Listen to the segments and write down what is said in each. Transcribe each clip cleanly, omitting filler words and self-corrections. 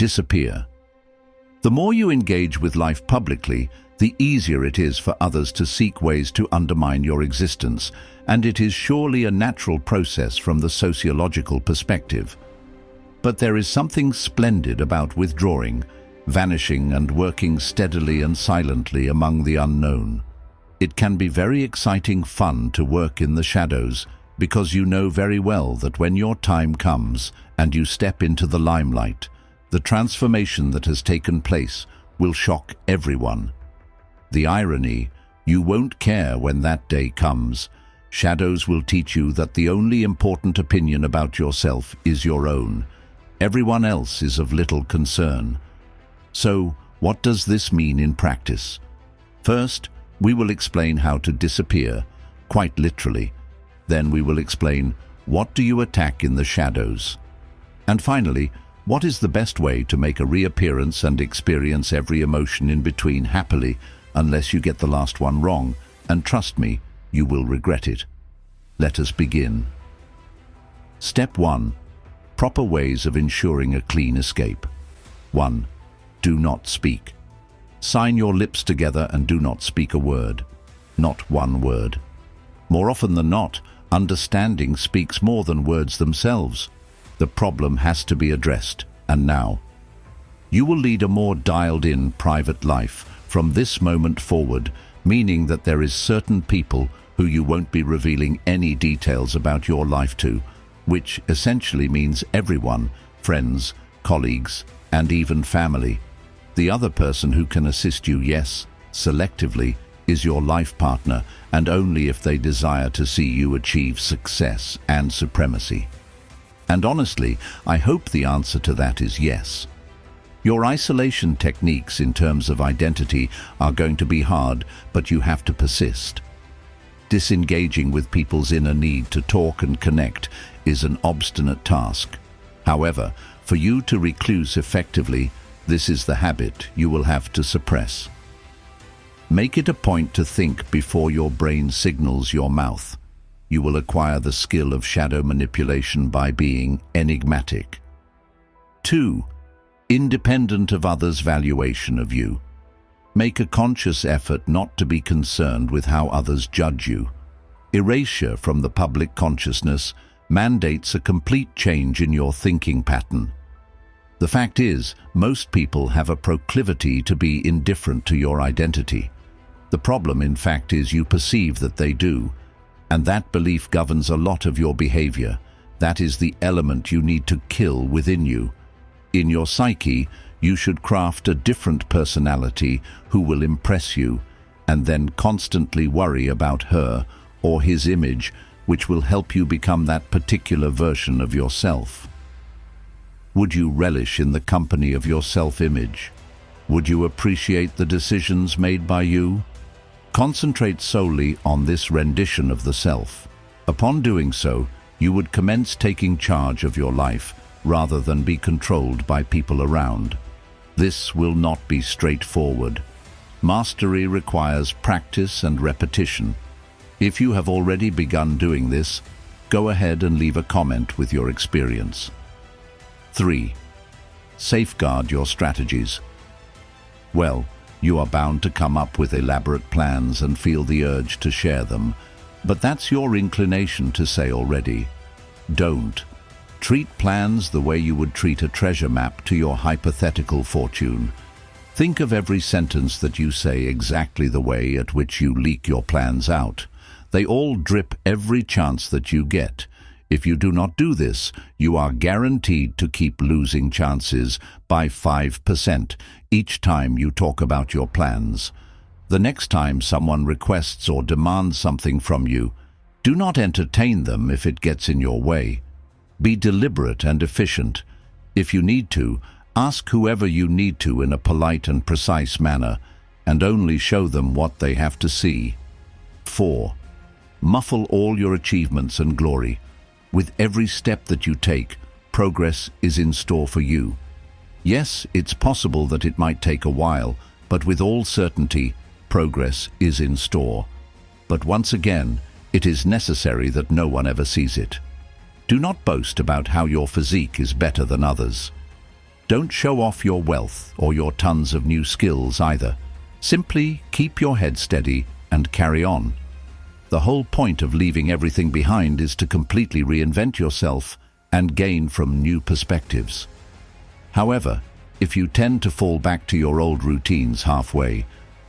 Disappear. The more you engage with life publicly, the easier it is for others to seek ways to undermine your existence, and it is surely a natural process from the sociological perspective. But there is something splendid about withdrawing, vanishing and working steadily and silently among the unknown. It can be very exciting fun to work in the shadows, because you know very well that when your time comes and you step into the limelight, the transformation that has taken place will shock everyone. The irony, you won't care when that day comes. Shadows will teach you that the only important opinion about yourself is your own. Everyone else is of little concern. So, what does this mean in practice? First, we will explain how to disappear, quite literally. Then we will explain, what do you attack in the shadows? And finally, what is the best way to make a reappearance and experience every emotion in between happily, unless you get the last one wrong, and trust me, you will regret it. Let us begin. Step 1. Proper ways of ensuring a clean escape. 1. Do not speak. Sign your lips together and do not speak a word. Not one word. More often than not, understanding speaks more than words themselves. The problem has to be addressed, and now. You will lead a more dialed-in private life from this moment forward, meaning that there is certain people who you won't be revealing any details about your life to, which essentially means everyone, friends, colleagues, and even family. The other person who can assist you, yes, selectively, is your life partner, and only if they desire to see you achieve success and supremacy. And honestly, I hope the answer to that is yes. Your isolation techniques in terms of identity are going to be hard, but you have to persist. Disengaging with people's inner need to talk and connect is an obstinate task. However, for you to recluse effectively, this is the habit you will have to suppress. Make it a point to think before your brain signals your mouth. You will acquire the skill of shadow manipulation by being enigmatic. 2. Independent of others' valuation of you. Make a conscious effort not to be concerned with how others judge you. Erasure from the public consciousness mandates a complete change in your thinking pattern. The fact is, most people have a proclivity to be indifferent to your identity. The problem, in fact, is you perceive that they do, and that belief governs a lot of your behavior. That is the element you need to kill within you. In your psyche, you should craft a different personality who will impress you, and then constantly worry about her or his image, which will help you become that particular version of yourself. Would you relish in the company of your self-image? Would you appreciate the decisions made by you? Concentrate solely on this rendition of the self. Upon doing so, you would commence taking charge of your life rather than be controlled by people around. This will not be straightforward. Mastery requires practice and repetition. If you have already begun doing this, go ahead and leave a comment with your experience. 3. Safeguard your strategies. Well, you are bound to come up with elaborate plans and feel the urge to share them, but that's your inclination to say already. Don't. Treat plans the way you would treat a treasure map to your hypothetical fortune. Think of every sentence that you say exactly the way at which you leak your plans out. They all drip every chance that you get. If you do not do this, you are guaranteed to keep losing chances by 5% each time you talk about your plans. The next time someone requests or demands something from you, do not entertain them if it gets in your way. Be deliberate and efficient. If you need to, ask whoever you need to in a polite and precise manner, and only show them what they have to see. 4. Muffle all your achievements and glory. With every step that you take, progress is in store for you. Yes, it's possible that it might take a while, but with all certainty, progress is in store. But once again, it is necessary that no one ever sees it. Do not boast about how your physique is better than others. Don't show off your wealth or your tons of new skills either. Simply keep your head steady and carry on. The whole point of leaving everything behind is to completely reinvent yourself and gain from new perspectives. However, if you tend to fall back to your old routines halfway,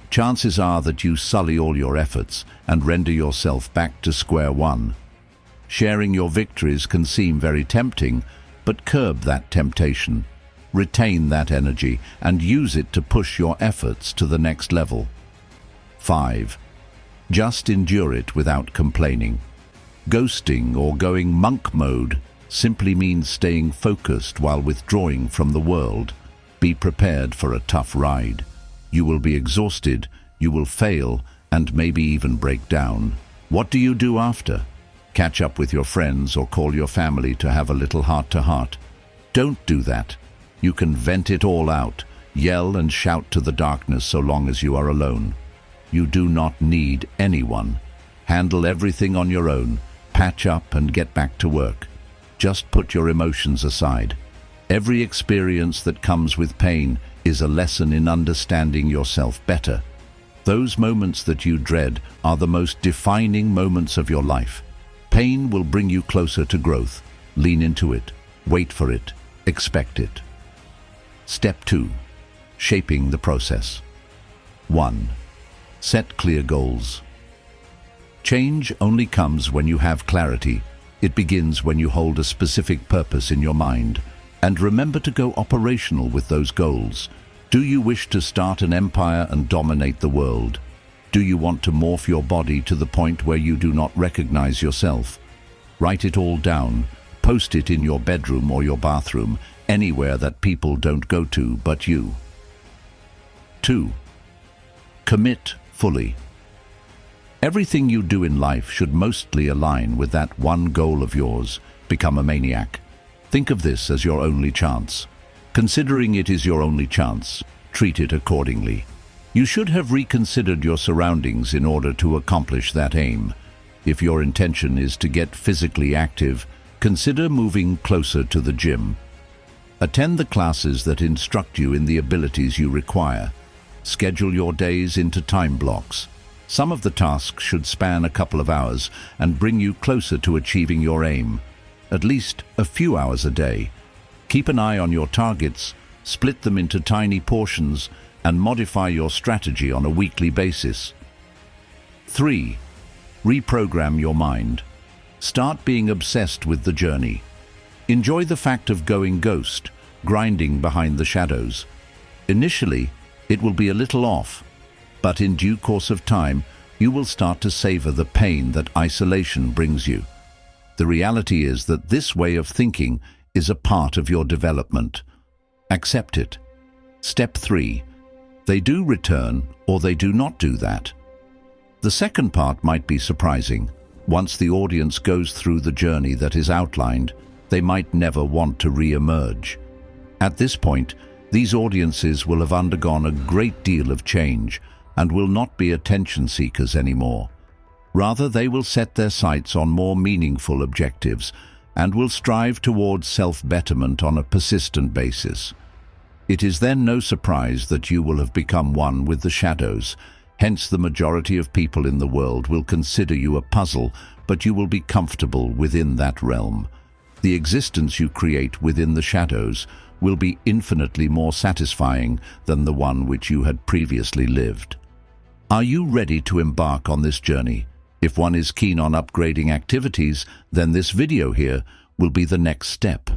chances are that you sully all your efforts and render yourself back to square one. Sharing your victories can seem very tempting, but curb that temptation. Retain that energy and use it to push your efforts to the next level. 5. Just endure it without complaining. Ghosting or going monk mode simply means staying focused while withdrawing from the world. Be prepared for a tough ride. You will be exhausted, you will fail, and maybe even break down. What do you do after? Catch up with your friends or call your family to have a little heart-to-heart. Don't do that. You can vent it all out, yell and shout to the darkness so long as you are alone. You do not need anyone. Handle everything on your own, patch up and get back to work. Just put your emotions aside. Every experience that comes with pain is a lesson in understanding yourself better. Those moments that you dread are the most defining moments of your life. Pain will bring you closer to growth. Lean into it, wait for it, expect it. Step 2. Shaping the process. 1. Set clear goals. Change only comes when you have clarity. It begins when you hold a specific purpose in your mind. And remember to go operational with those goals. Do you wish to start an empire and dominate the world? Do you want to morph your body to the point where you do not recognize yourself? Write it all down. Post it in your bedroom or your bathroom, anywhere that people don't go to but you. 2. Commit fully. Everything you do in life should mostly align with that one goal of yours. Become a maniac. Think of this as your only chance. Considering it is your only chance, treat it accordingly. You should have reconsidered your surroundings in order to accomplish that aim. If your intention is to get physically active, consider moving closer to the gym. Attend the classes that instruct you in the abilities you require. Schedule your days into time blocks. Some of the tasks should span a couple of hours and bring you closer to achieving your aim. At least a few hours a day. Keep an eye on your targets, split them into tiny portions, and modify your strategy on a weekly basis. 3. Reprogram your mind. Start being obsessed with the journey. Enjoy the fact of going ghost, grinding behind the shadows. Initially, it will be a little off, but in due course of time, you will start to savor the pain that isolation brings you. The reality is that this way of thinking is a part of your development. Accept it. Step 3. They do return or they do not do that. The second part might be surprising. Once the audience goes through the journey that is outlined, they might never want to re-emerge. At this point, these audiences will have undergone a great deal of change and will not be attention seekers anymore. Rather, they will set their sights on more meaningful objectives and will strive towards self-betterment on a persistent basis. It is then no surprise that you will have become one with the shadows. Hence, the majority of people in the world will consider you a puzzle, but you will be comfortable within that realm. The existence you create within the shadows will be infinitely more satisfying than the one which you had previously lived. Are you ready to embark on this journey? If one is keen on upgrading activities, then this video here will be the next step.